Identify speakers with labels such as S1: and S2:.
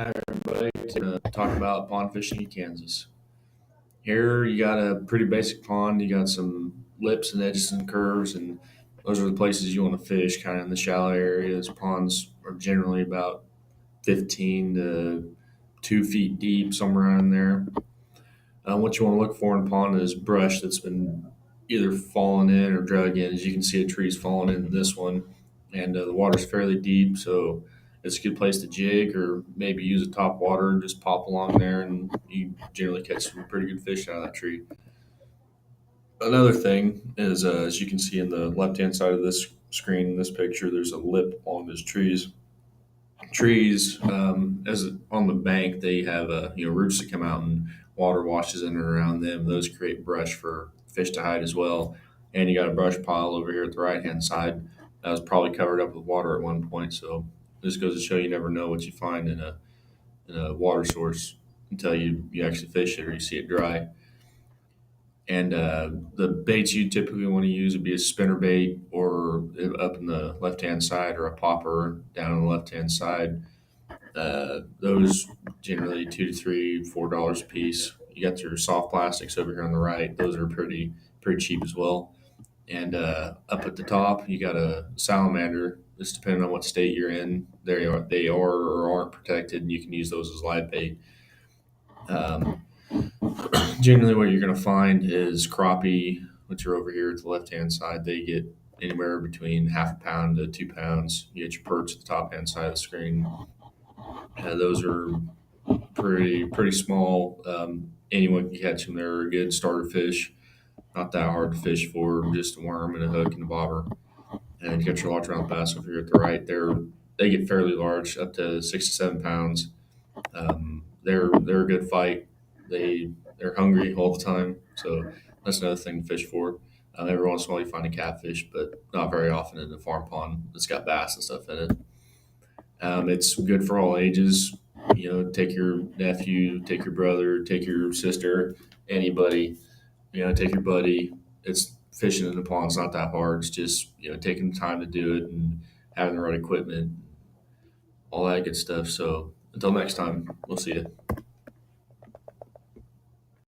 S1: Hi, everybody. Today, talk about pond fishing in Kansas. Here, you got a pretty basic pond. You got some lips and edges and curves, and those are the places you want to fish, kind of in the shallow areas. Ponds are generally about 15 to 2 feet deep, somewhere around there. What you want to look for in a pond is brush that's been either fallen in or drug in. As you can see, a tree's fallen in this one, and the water's fairly deep, so it's a good place to jig or maybe use a top water and just pop along there, and you generally catch some pretty good fish out of that tree. Another thing is, as you can see in the left-hand side of this screen, in this picture, there's a lip along those trees. Trees, as on the bank, they have roots that come out and water washes in and around them. Those create brush for fish to hide as well. And you got a brush pile over here at the right hand side that was probably covered up with water at one point. So this goes to show you never know what you find in a water source until you actually fish it or you see it dry. And the baits you typically want to use would be a spinner bait or up in the left hand side, or a popper down on the left hand side. Those generally $2 to $3, $4 a piece. You got your soft plastics over here on the right; those are pretty cheap as well. And up at the top, you got a salamander. Just depending on what state you're in, they are or aren't protected, and you can use those as live bait. Um, Generally, what you're going to find is crappie, which are over here at the left hand side. They get anywhere between half a pound to 2 pounds. You get your perch at the top hand side of the screen. Those are pretty small. Anyone can catch them. They're a good starter fish. Not that hard to fish for. Just a worm and a hook and a bobber. And you got your largemouth bass over here at the right. They get fairly large, up to 6 to 7 pounds. They're a good fight. They're hungry all the time, so that's another thing to fish for. Every once in a while you find a catfish, but not very often in a farm pond that's got bass and stuff in it. It's good for all ages. Take your nephew, take your brother, take your sister, anybody. Take your buddy. It's fishing in the pond's not that hard. It's just taking the time to do it and having the right equipment, all that good stuff. So until next time, we'll see you.